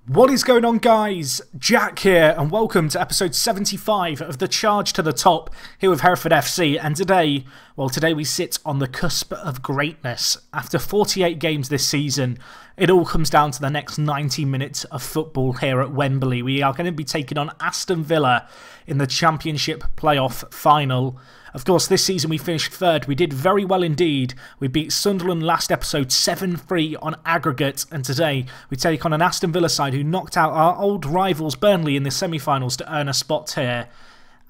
What is going on, guys? Jack here, and welcome to episode 75 of The Charge to the Top here with Hereford FC. And today we sit on the cusp of greatness. After 48 games this season, it all comes down to the next 90 minutes of football here at Wembley. We are going to be taking on Aston Villa in the Championship playoff final. Of course, this season we finished third. We did very well indeed. We beat Sunderland last episode 7-3 on aggregate, and today we take on an Aston Villa side who knocked out our old rivals Burnley in the semi-finals to earn a spot here.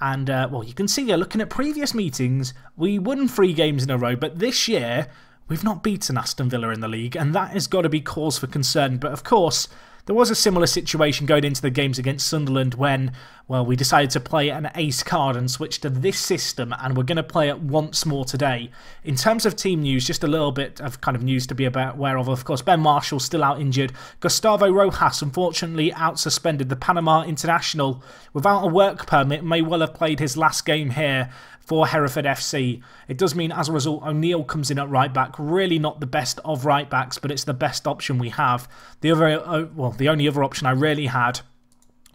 And, well, you can see here, looking at previous meetings, we won 3 games in a row, but this year we've not beaten Aston Villa in the league, and that has got to be cause for concern. But, of course, there was a similar situation going into the games against Sunderland when, well, we decided to play an ace card and switch to this system, and we're going to play it once more today. In terms of team news, just a little bit of kind of news to be aware of. Of course, Ben Marshall still out injured. Gustavo Rojas, unfortunately, out suspended. The Panama international, without a work permit, may well have played his last game here for Hereford FC. It does mean, as a result, O'Neill comes in at right back. Really not the best of right backs, but it's the best option we have. The only other option I really had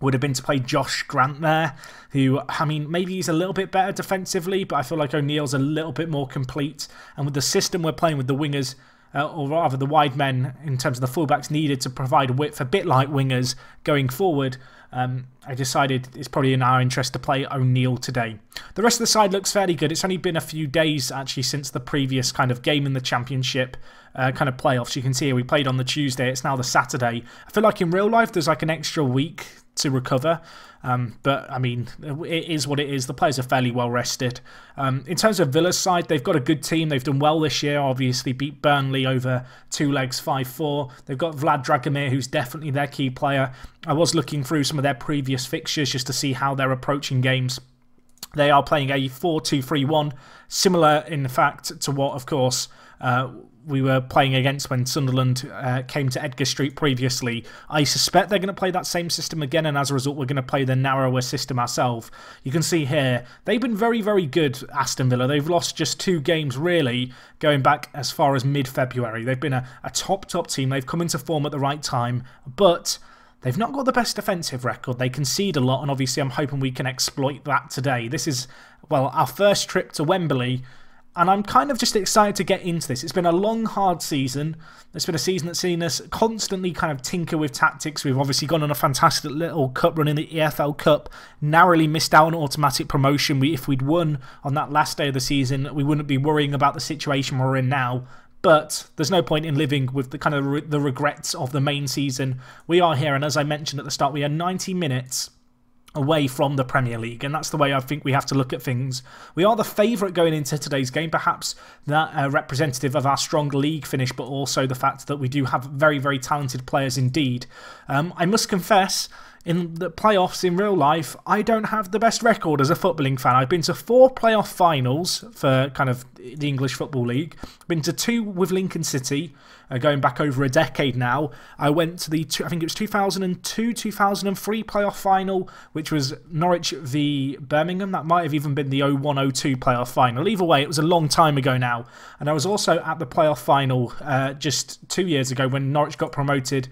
would have been to play Josh Grant there, who, I mean, maybe he's a little bit better defensively, but I feel like O'Neill's a little bit more complete. And with the system we're playing with the wingers, or rather the wide men in terms of the fullbacks needed to provide width, a bit like wingers going forward, I decided it's probably in our interest to play O'Neill today. The rest of the side looks fairly good. It's only been a few days actually since the previous kind of game in the Championship kind of playoffs. You can see here we played on the Tuesday. It's now the Saturday. I feel like in real life there's like an extra week to recover. But, I mean, it is what it is. The players are fairly well rested. In terms of Villa's side, they've got a good team. They've done well this year. Obviously beat Burnley over 2 legs, 5-4. They've got Vlad Dragomir, who's definitely their key player. I was looking through some of their previous fixtures just to see how they're approaching games. They are playing a 4-2-3-1, similar in fact to what, of course, we were playing against when Sunderland came to Edgar Street previously. I suspect they're going to play that same system again, and as a result we're going to play the narrower system ourselves. You can see here, they've been very, very good, Aston Villa. They've lost just 2 games, really, going back as far as mid-February. They've been a top team. They've come into form at the right time, but they've not got the best defensive record. They concede a lot, and obviously I'm hoping we can exploit that today. This is, well, our first trip to Wembley, and I'm kind of just excited to get into this. It's been a long, hard season. It's been a season that's seen us constantly kind of tinker with tactics. We've obviously gone on a fantastic little cup run in the EFL Cup. Narrowly missed out on automatic promotion. If we'd won on that last day of the season, we wouldn't be worrying about the situation we're in now. But there's no point in living with the kind of the regrets of the main season. We are here, and as I mentioned at the start, we are 90 minutes away from the Premier League, and that's the way I think we have to look at things. We are the favourite going into today's game, perhaps that representative of our strong league finish, but also the fact that we do have very, very talented players indeed. I must confess, in the playoffs in real life, I don't have the best record as a footballing fan. I've been to 4 playoff finals for kind of the English Football League. I've been to 2 with Lincoln City, going back over a decade now. I went to the, I think it was 2002-2003 playoff final, which was Norwich v Birmingham. That might have even been the 01-02 playoff final. Either way, it was a long time ago now. And I was also at the playoff final just 2 years ago when Norwich got promoted.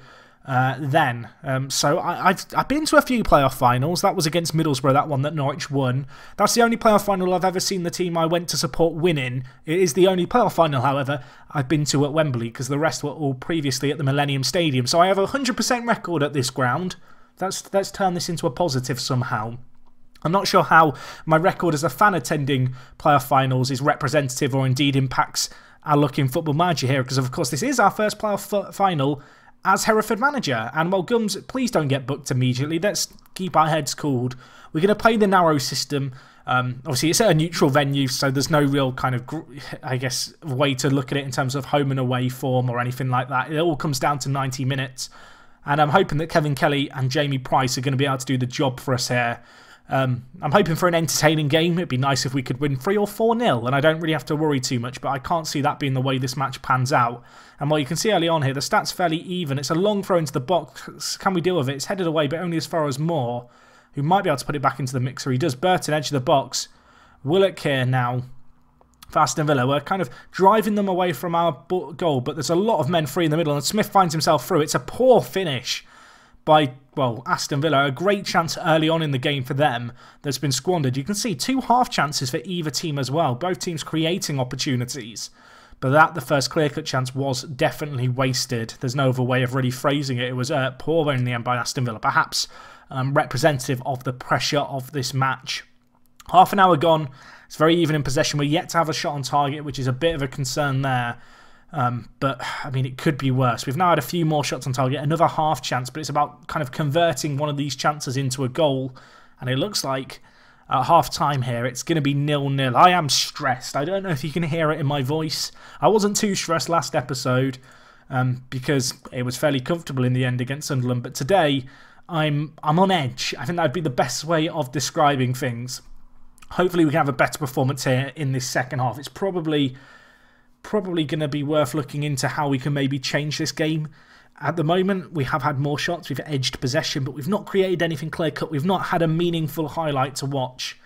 So I've been to a few playoff finals. That was against Middlesbrough, that one that Norwich won. That's the only playoff final I've ever seen the team I went to support winning. It is the only playoff final, however, I've been to at Wembley, because the rest were all previously at the Millennium Stadium. So I have a 100% record at this ground. Let's turn this into a positive somehow. I'm not sure how my record as a fan attending playoff finals is representative or indeed impacts our luck in Football Manager here, because of course this is our first playoff final as Hereford manager. And well, Gums, please don't get booked immediately. Let's keep our heads cooled. We're going to play the narrow system. Obviously, it's at a neutral venue, so there's no real kind of, I guess, way to look at it in terms of home and away form or anything like that. It all comes down to 90 minutes. And I'm hoping that Kevin Kelly and Jamie Price are going to be able to do the job for us here. I'm hoping for an entertaining game. It'd be nice if we could win 3 or 4-0, and I don't really have to worry too much, but I can't see that being the way this match pans out. And while you can see early on here, the stats fairly even. It's a long throw into the box. Can we deal with it? It's headed away, but only as far as Moore, who might be able to put it back into the mixer. He does. Burton, edge of the box. Willock here now for Aston Villa. We're kind of driving them away from our goal, but there's a lot of men free in the middle, and Smith finds himself through. It's a poor finish by, well, Aston Villa. A great chance early on in the game for them that's been squandered. You can see 2 half chances for either team as well. Both teams creating opportunities. But the first clear-cut chance was definitely wasted. There's no other way of really phrasing it. It was poor in the end by Aston Villa. Perhaps representative of the pressure of this match. Half an hour gone. It's very even in possession. We're yet to have a shot on target, which is a bit of a concern there. But, I mean, it could be worse. We've now had a few more shots on target, another half chance, but it's about kind of converting one of these chances into a goal. And it looks like at half-time here, it's going to be 0-0. I am stressed. I don't know if you can hear it in my voice. I wasn't too stressed last episode because it was fairly comfortable in the end against Sunderland. But today, I'm on edge. I think that would be the best way of describing things. Hopefully we can have a better performance here in this second half. It's probably going to be worth looking into how we can maybe change this game. At the moment, we have had more shots, we've edged possession, but we've not created anything clear-cut. We've not had a meaningful highlight to watch.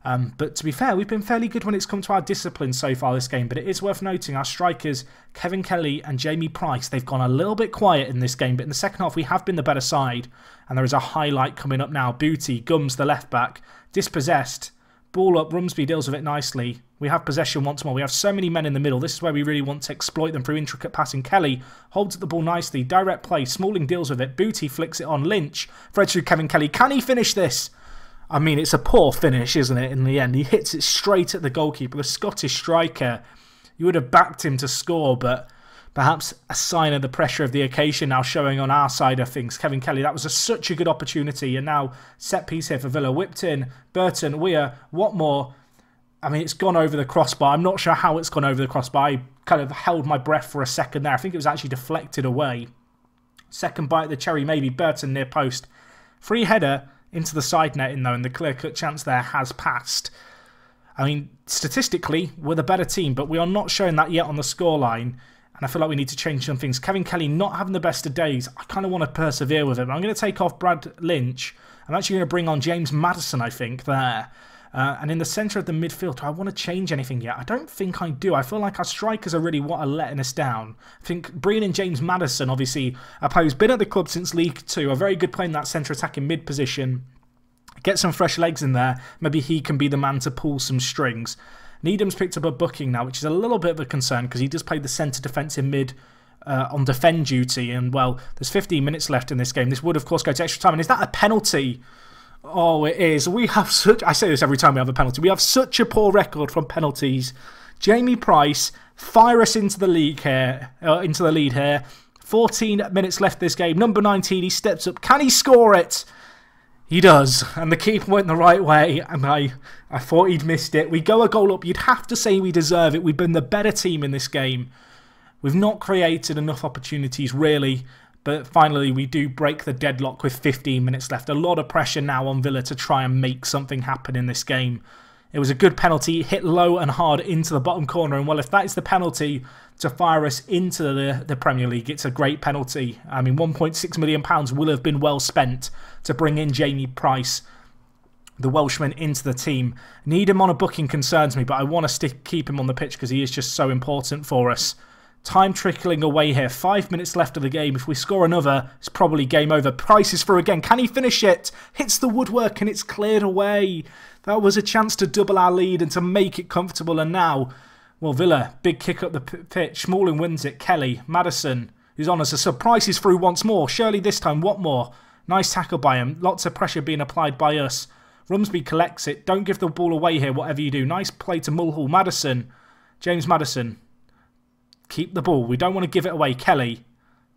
But to be fair, we've been fairly good when it's come to our discipline so far this game. But it is worth noting our strikers, Kevin Kelly and Jamie Price, they've gone a little bit quiet in this game. But in the second half, we have been the better side. And there is a highlight coming up now. Booty, Gums, the left-back, dispossessed. Ball up, Rumsby deals with it nicely. We have possession once more. We have so many men in the middle. This is where we really want to exploit them through intricate passing. Kelly holds the ball nicely. Direct play. Smalling deals with it. Booty flicks it on. Lynch threads through Kevin Kelly. Can he finish this? I mean, it's a poor finish, isn't it, in the end? He hits it straight at the goalkeeper. The Scottish striker, you would have backed him to score, but perhaps a sign of the pressure of the occasion now showing on our side of things. Kevin Kelly, that was such a good opportunity. And now set piece here for Villa. Whipped in. Burton, Weir, Watmore. I mean, it's gone over the crossbar. I'm not sure how it's gone over the crossbar. I kind of held my breath for a second there. I think it was actually deflected away. Second bite of the cherry, maybe. Burton near post. Free header into the side netting, though, and the clear-cut chance there has passed. I mean, statistically, we're the better team, but we are not showing that yet on the scoreline. And I feel like we need to change some things. Kevin Kelly not having the best of days. I kind of want to persevere with him. I'm going to take off Brad Lynch. I'm actually going to bring on James Maddison, I think, there. And in the centre of the midfield, do I want to change anything yet? I don't think I do. I feel like our strikers are really what are letting us down. I think bringing in James Maddison, obviously, who's been at the club since League 2, a very good player in that centre attacking mid position. Get some fresh legs in there. Maybe he can be the man to pull some strings. Needham's picked up a booking now, which is a little bit of a concern because he does play the centre defensive mid on defend duty. And, well, there's 15 minutes left in this game. This would, of course, go to extra time. And is that a penalty? Oh, it is. We have such... I say this every time we have a penalty. We have such a poor record from penalties. Jamie Price, fire us into the lead here. 14 minutes left this game. Number 19, he steps up. Can he score it? He does. And the keeper went the right way. And I thought he'd missed it. We go a goal up. You'd have to say we deserve it. We've been the better team in this game. We've not created enough opportunities, really. But finally, we do break the deadlock with 15 minutes left. A lot of pressure now on Villa to try and make something happen in this game. It was a good penalty, hit low and hard into the bottom corner. And, well, if that is the penalty to fire us into the Premier League, it's a great penalty. I mean, £1.6 million will have been well spent to bring in Jamie Price, the Welshman, into the team. Need him on a booking concerns me, but I want to keep him on the pitch because he is just so important for us. Time trickling away here. 5 minutes left of the game. If we score another, it's probably game over. Price is through again. Can he finish it? Hits the woodwork and it's cleared away. That was a chance to double our lead and to make it comfortable. And now, well, Villa, big kick up the pitch. Smalling wins it. Kelly, Maddison, who's on as a surprise, is through once more. Surely this time, Watmore. Nice tackle by him. Lots of pressure being applied by us. Rumsby collects it. Don't give the ball away here, whatever you do. Nice play to Mulhall. Maddison. James Maddison. Keep the ball. We don't want to give it away. Kelly.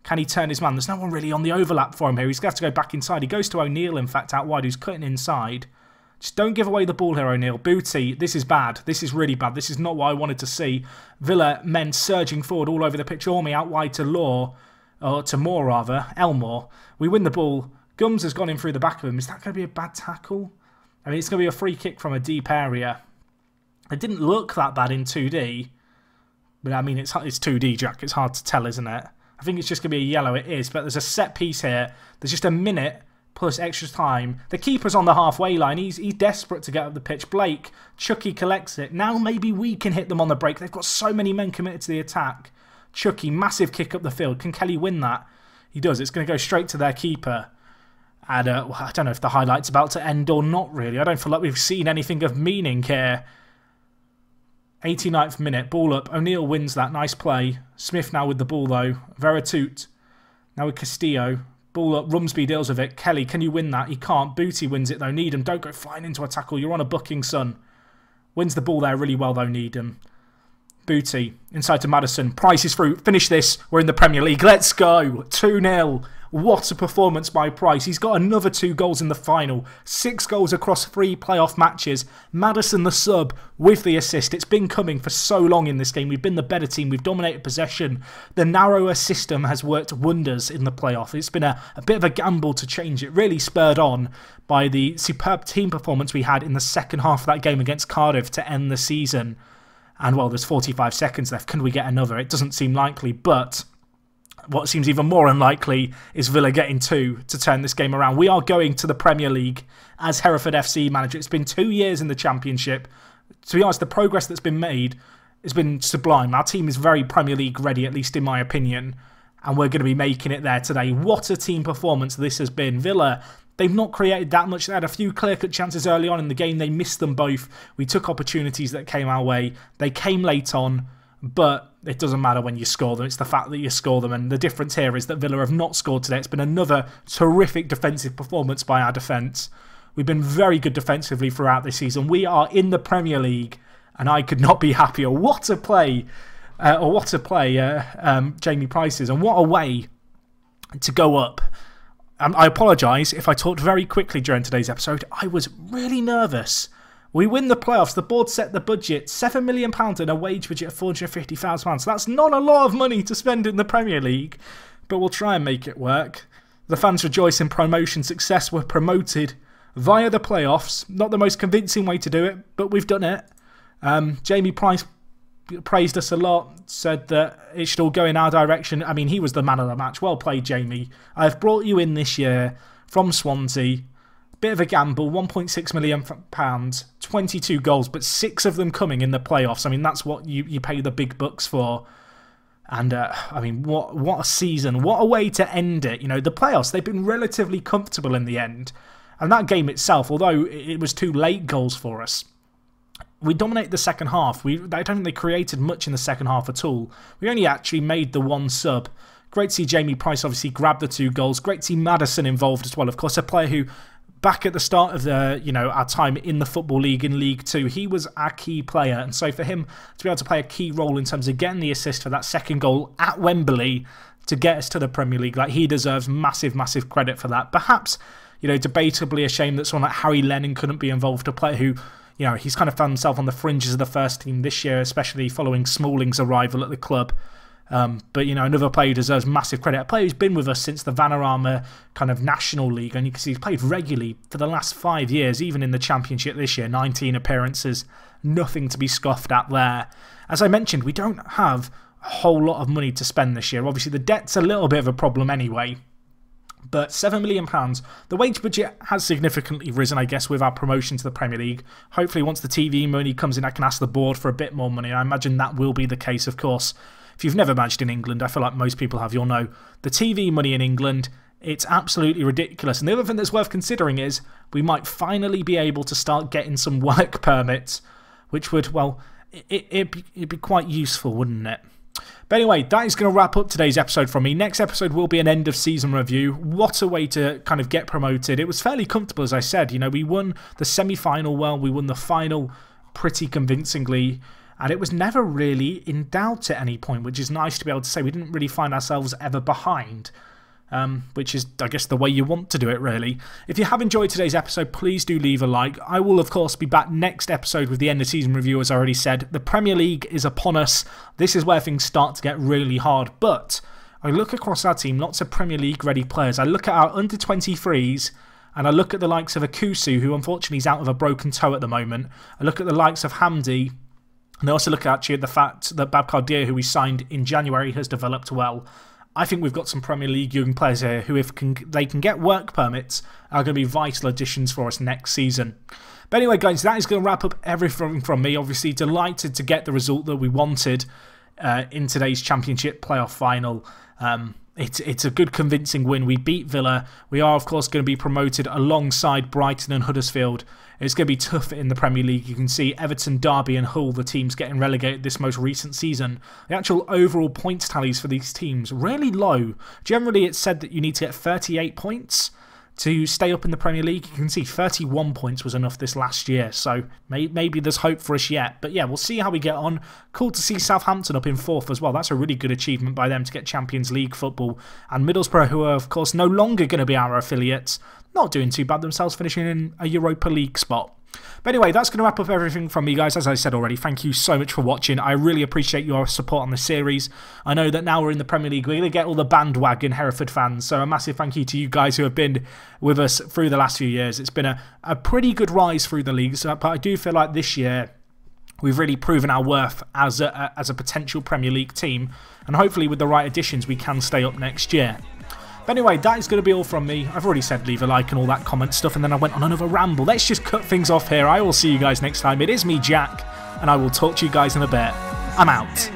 Can he turn his man? There's no one really on the overlap for him here. He's going to have to go back inside. He goes to O'Neill, in fact, out wide, who's cutting inside. Just don't give away the ball here, O'Neill. Booty, this is bad. This is really bad. This is not what I wanted to see. Villa men surging forward all over the pitch. Orme out wide to Law. Or to Moore, rather. Elmore. We win the ball. Gums has gone in through the back of him. Is that going to be a bad tackle? I mean, it's going to be a free kick from a deep area. It didn't look that bad in 2D. But, I mean, it's 2D, Jack. It's hard to tell, isn't it? I think it's just going to be a yellow. It is. But there's a set piece here. There's just a minute plus extra time. The keeper's on the halfway line. He's desperate to get up the pitch. Blake, Chucky collects it. Now maybe we can hit them on the break. They've got so many men committed to the attack. Chucky, massive kick up the field. Can Kelly win that? He does. It's going to go straight to their keeper. And well, I don't know if the highlight's about to end or not, really. I don't feel like we've seen anything of meaning here. 89th minute, ball up. O'Neill wins that. Nice play. Smith now with the ball, though. Veretout. Now with Castillo. Ball up. Rumsby deals with it. Kelly, can you win that? He can't. Booty wins it, though. Needham, don't go flying into a tackle. You're on a booking, son. Wins the ball there really well, though, Needham. Booty. Inside to Maddison. Price is through. Finish this. We're in the Premier League. Let's go. 2-0. What a performance by Price. He's got another 2 goals in the final. 6 goals across 3 playoff matches. Maddison the sub with the assist. It's been coming for so long in this game. We've been the better team. We've dominated possession. The narrower system has worked wonders in the playoff. It's been a bit of a gamble to change it. Really spurred on by the superb team performance we had in the second half of that game against Cardiff to end the season. And well, there's 45 seconds left. Can we get another? It doesn't seem likely, but what seems even more unlikely is Villa getting 2 to turn this game around. We are going to the Premier League as Hereford FC manager. It's been 2 years in the Championship. To be honest, the progress that's been made has been sublime. Our team is very Premier League ready, at least in my opinion, and we're going to be making it there today. What a team performance this has been. Villa, they've not created that much. They had a few clear-cut chances early on in the game. They missed them both. We took opportunities that came our way. They came late on, but it doesn't matter when you score them. It's the fact that you score them. And the difference here is that Villa have not scored today. It's been another terrific defensive performance by our defence. We've been very good defensively throughout this season. We are in the Premier League, and I could not be happier. What a play, Jamie Price is, and what a way to go up. I apologise if I talked very quickly during today's episode. I was really nervous. We win the playoffs. The board set the budget, £7 million and a wage budget of £450,000. So that's not a lot of money to spend in the Premier League, but we'll try and make it work. The fans rejoice in promotion success. We're promoted via the playoffs. Not the most convincing way to do it, but we've done it. Jamie Price praised us a lot, said that it should all go in our direction. I mean, he was the man of the match. Well played, Jamie. I've brought you in this year from Swansea. Bit of a gamble, £1.6 million, 22 goals, but 6 of them coming in the playoffs. I mean, that's what you pay the big bucks for. And, I mean, what a season. What a way to end it. You know, the playoffs, they've been relatively comfortable in the end. And that game itself, although it was 2 late goals for us, we dominated the second half. I don't think they created much in the second half at all. We only actually made the 1 sub. Great to see Jamie Price obviously grab the 2 goals. Great to see Maddison involved as well. Of course, a player who, back at the start of our time in the Football League in League 2, he was our key player. And so for him to be able to play a key role in terms of getting the assist for that second goal at Wembley to get us to the Premier League, like, he deserves massive, massive credit for that. Perhaps, debatably a shame that someone like Harry Lennon couldn't be involved, a player who, he's kind of found himself on the fringes of the first team this year, especially following Smalling's arrival at the club. But, another player who deserves massive credit. A player who's been with us since the Vanarama kind of National League. And you can see he's played regularly for the last 5 years, even in the Championship this year. 19 appearances. Nothing to be scoffed at there. As I mentioned, we don't have a whole lot of money to spend this year. Obviously, the debt's a little bit of a problem anyway. But £7 million, the wage budget has significantly risen, I guess, with our promotion to the Premier League. Hopefully, once the TV money comes in, I can ask the board for a bit more money. I imagine that will be the case, of course. If you've never managed in England, I feel like most people have, you'll know the TV money in England, it's absolutely ridiculous. And the other thing that's worth considering is we might finally be able to start getting some work permits, which would, well, it'd be quite useful, wouldn't it? But anyway, that is going to wrap up today's episode from me. Next episode will be an end of season review. What a way to kind of get promoted. It was fairly comfortable, as I said. We won the semi-final well, we won the final pretty convincingly. And it was never really in doubt at any point, which is nice to be able to say. We didn't really find ourselves ever behind, which is, I guess, the way you want to do it, really. If you have enjoyed today's episode, please do leave a like. I will, of course, be back next episode with the end of season review, as I already said. The Premier League is upon us. This is where things start to get really hard. But I look across our team, lots of Premier League ready players. I look at our under-23s, and I look at the likes of Akusu, who unfortunately is out of a broken toe at the moment. I look at the likes of Hamdi. And I also look actually at the fact that Babkar Dir, who we signed in January, has developed well. I think we've got some Premier League young players here who, if they can get work permits, are going to be vital additions for us next season. But anyway, guys, that is going to wrap up everything from me. Obviously, delighted to get the result that we wanted in today's Championship playoff final. it's a good convincing win. We beat Villa. We are, of course, going to be promoted alongside Brighton and Huddersfield. It's going to be tough in the Premier League. You can see Everton, Derby and Hull, the teams getting relegated this most recent season. The actual overall points tallies for these teams, really low. Generally, it's said that you need to get 38 points to stay up in the Premier League. You can see 31 points was enough this last year, so maybe there's hope for us yet. But yeah, we'll see how we get on. Cool to see Southampton up in 4th as well. That's a really good achievement by them to get Champions League football. And Middlesbrough, who are of course no longer going to be our affiliates, not doing too bad themselves, finishing in a Europa League spot. But anyway, that's going to wrap up everything from me, guys. As I said already, thank you so much for watching. I really appreciate your support on the series. I know that now we're in the Premier League, we're going to get all the bandwagon Hereford fans. So a massive thank you to you guys who have been with us through the last few years. It's been a pretty good rise through the leagues, but I do feel like this year we've really proven our worth as a potential Premier League team. And hopefully with the right additions, we can stay up next year. But anyway, that is going to be all from me. I've already said leave a like and all that comment stuff, and then I went on another ramble. Let's just cut things off here. I will see you guys next time. It is me, Jack, and I will talk to you guys in a bit. I'm out.